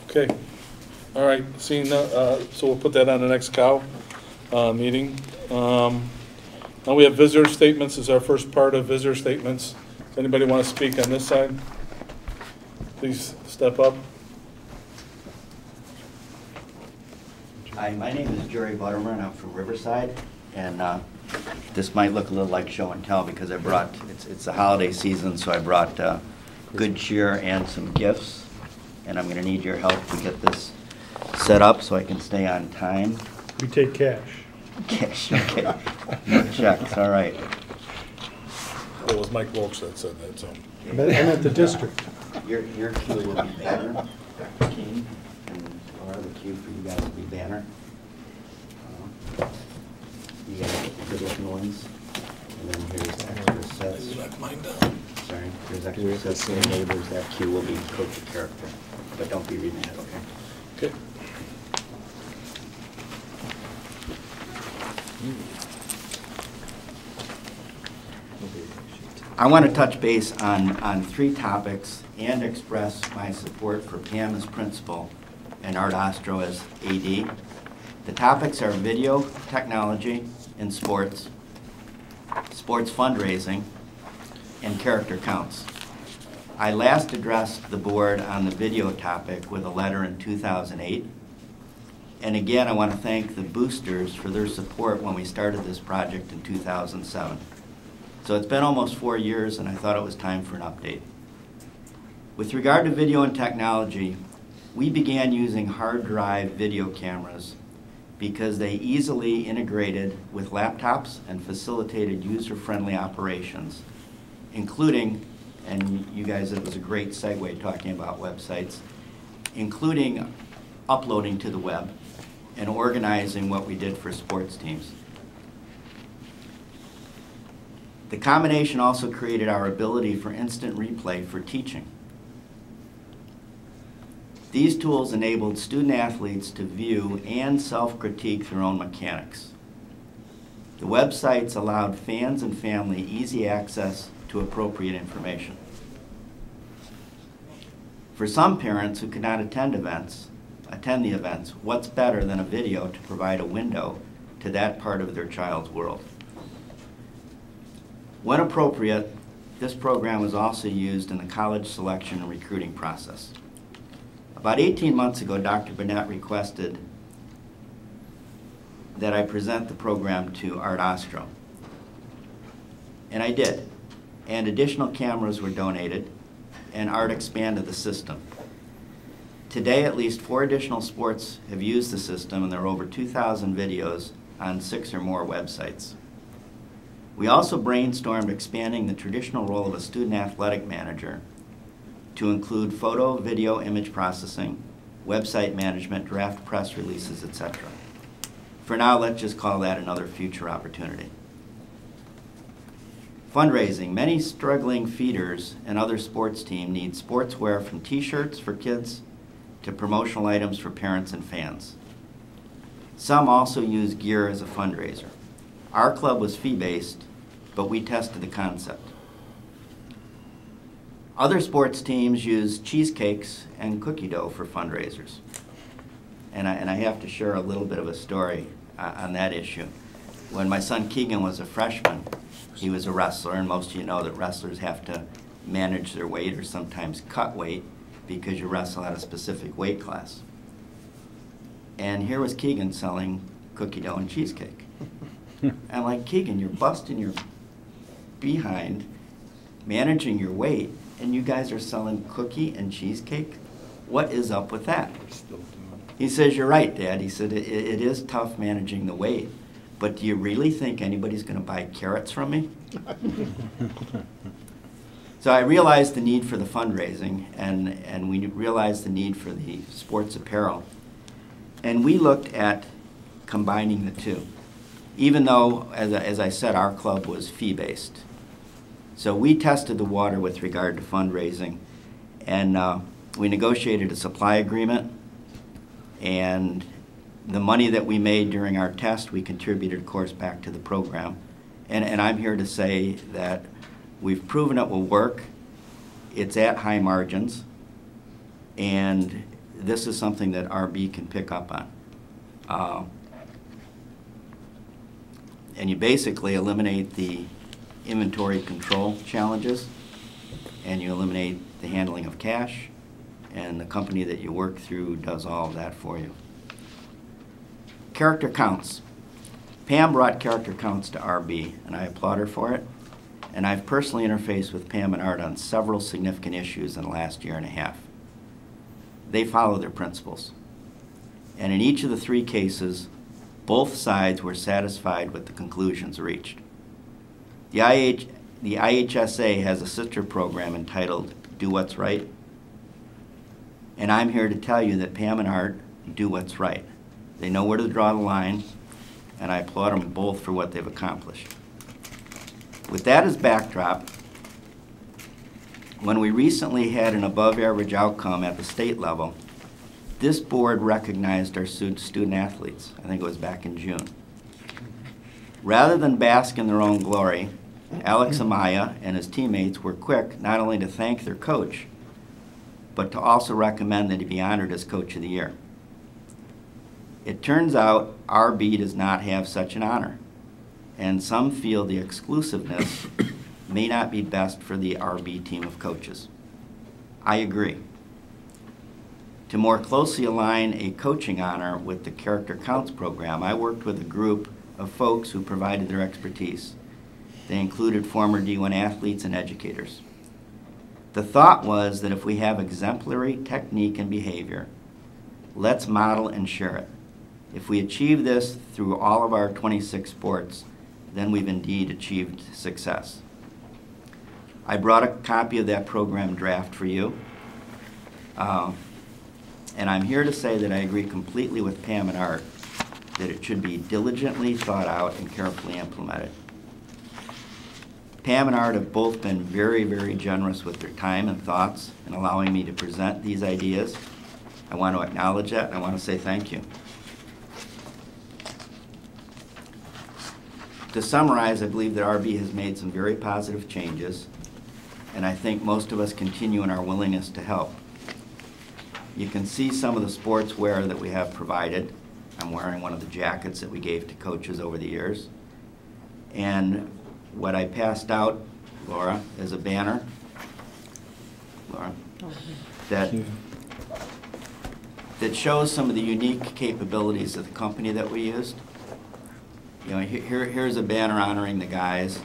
Okay, all right, seeing, so we'll put that on the next cow meeting. Now we have visitor statements as our first part of visitor statements. Does anybody want to speak on this side? Please step up. Hi, my name is Jerry Buttermer, and I'm from Riverside. And this might look a little like show and tell because I brought, it's the holiday season, so I brought good cheer and some gifts. And I'm going to need your help to get this set up so I can stay on time. We take cash. Cash, okay. No checks, all right. It was Mike Welch that said that, so. I'm at the district. Your cue will be banner, Dr. King, and Laura, the cue for you guys will be banner. You guys get the good looking ones. And then here's extra sets. Sorry, here's extra sets for the neighbors. That cue will be coach of character. But don't be reading it, okay? Okay. I want to touch base on 3 topics and express my support for Pam as principal and Art Ostro as AD. The topics are video technology in sports, sports fundraising, and character counts. I last addressed the board on the video topic with a letter in 2008. And again, I want to thank the boosters for their support when we started this project in 2007. So it's been almost 4 years, and I thought it was time for an update. With regard to video and technology, we began using hard drive video cameras because they easily integrated with laptops and facilitated user-friendly operations, including, and you guys, it was a great segue talking about websites, including uploading to the web and organizing what we did for sports teams. The combination also created our ability for instant replay for teaching. These tools enabled student athletes to view and self-critique their own mechanics. The websites allowed fans and family easy access to appropriate information. For some parents who could not attend the events, what's better than a video to provide a window to that part of their child's world? When appropriate, this program was also used in the college selection and recruiting process. About 18 months ago, Dr. Burnett requested that I present the program to Art Ostro. And I did. And additional cameras were donated, and Art expanded the system. Today, at least 4 additional sports have used the system, and there are over 2,000 videos on 6 or more websites. We also brainstormed expanding the traditional role of a student athletic manager to include photo, video, image processing, website management, draft press releases, etc. For now, let's just call that another future opportunity. Fundraising. Many struggling feeders and other sports teams need sportswear from t-shirts for kids to promotional items for parents and fans. Some also use gear as a fundraiser. Our club was fee-based, but we tested the concept. Other sports teams use cheesecakes and cookie dough for fundraisers. And I have to share a little bit of a story on that issue. When my son Keegan was a freshman, he was a wrestler, and most of you know that wrestlers have to manage their weight or sometimes cut weight because you wrestle at a specific weight class. And here was Keegan selling cookie dough and cheesecake. I'm like, Keegan, you're busting your behind, managing your weight, and you guys are selling cookie and cheesecake? What is up with that? He says, you're right, Dad. He said, it is tough managing the weight, but do you really think anybody's going to buy carrots from me? So I realized the need for the fundraising, and we realized the need for the sports apparel. And we looked at combining the two, even though, as I said, our club was fee-based. So we tested the water with regard to fundraising, and we negotiated a supply agreement, and the money that we made during our test, we contributed, of course, back to the program. And I'm here to say that we've proven it will work. It's at high margins, and this is something that RB can pick up on. And you basically eliminate the inventory control challenges, and you eliminate the handling of cash, and the company that you work through does all of that for you. Character counts. Pam brought character counts to RB, and I applaud her for it. And I've personally interfaced with Pam and Art on several significant issues in the last year and a half. They follow their principles. And in each of the 3 cases, both sides were satisfied with the conclusions reached. The IHSA has a sister program entitled Do What's Right. And I'm here to tell you that Pam and Art do what's right. They know where to draw the line, and I applaud them both for what they've accomplished. With that as backdrop, when we recently had an above-average outcome at the state level, this board recognized our student athletes. I think it was back in June. Rather than bask in their own glory, Alex Amaya and his teammates were quick not only to thank their coach, but to also recommend that he be honored as Coach of the Year. It turns out RB does not have such an honor, and some feel the exclusiveness may not be best for the RB team of coaches. I agree. To more closely align a coaching honor with the Character Counts program, I worked with a group of folks who provided their expertise. They included former D1 athletes and educators. The thought was that if we have exemplary technique and behavior, let's model and share it. If we achieve this through all of our 26 sports, then we've indeed achieved success. I brought a copy of that program draft for you. And I'm here to say that I agree completely with Pam and Art that it should be diligently thought out and carefully implemented. Pam and Art have both been very, very generous with their time and thoughts in allowing me to present these ideas. I want to acknowledge that, and I want to say thank you. To summarize, I believe that RB has made some very positive changes, and I think most of us continue in our willingness to help. You can see some of the sportswear that we have provided. I'm wearing one of the jackets that we gave to coaches over the years. And what I passed out, Laura, is a banner, Laura, that shows some of the unique capabilities of the company that we used. You know, here's a banner honoring the guys.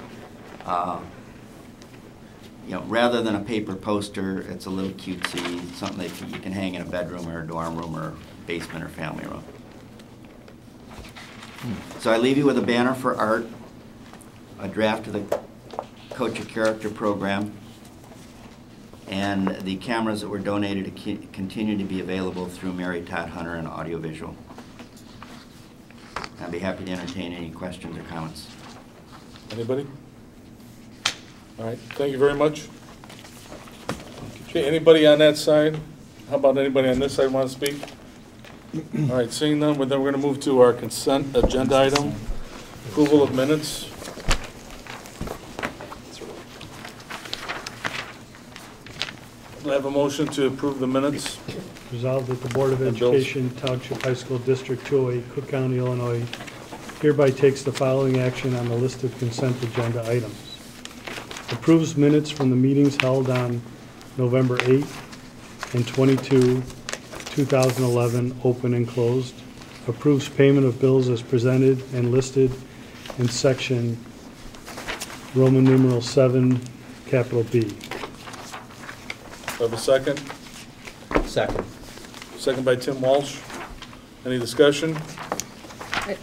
You know, rather than a paper poster, it's a little cutesy, something that you can hang in a bedroom or a dorm room or basement or family room. So I leave you with a banner for Art, a draft of the Coach of Character program, and the cameras that were donated to continue to be available through Mary Todd Hunter and Audiovisual. I'd be happy to entertain any questions or comments. Anybody? All right, thank you very much. Okay, anybody on that side? How about anybody on this side want to speak? All right, seeing none, then we're going to move to our consent agenda item, approval of minutes. Do I have a motion to approve the minutes? Resolved that the Board of Education, Township High School District 208, Cook County, Illinois, hereby takes the following action on the list of consent agenda items. Approves minutes from the meetings held on November 8 and 22, 2011, open and closed. Approves payment of bills as presented and listed in section Roman numeral 7, capital B. Do I have a second? Second. Second by Tim Walsh. Any discussion?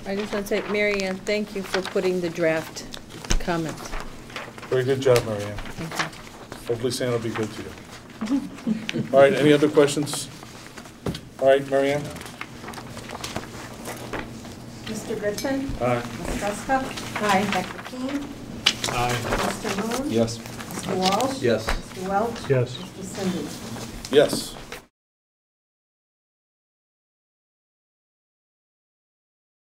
I just want to say, Mary Ann, thank you for putting the draft comments. Very good job, Mary Ann. Thank you. Hopefully Santa will be good to you. All right, any other questions? All right, Mary Ann? Mr. Goodson? Aye. Ms. Huska? Aye. Dr. King? Aye. Mr. Moon? Yes. Mr. Walsh? Yes. Mr. Welch? Yes. Mr. Cindy? Yes.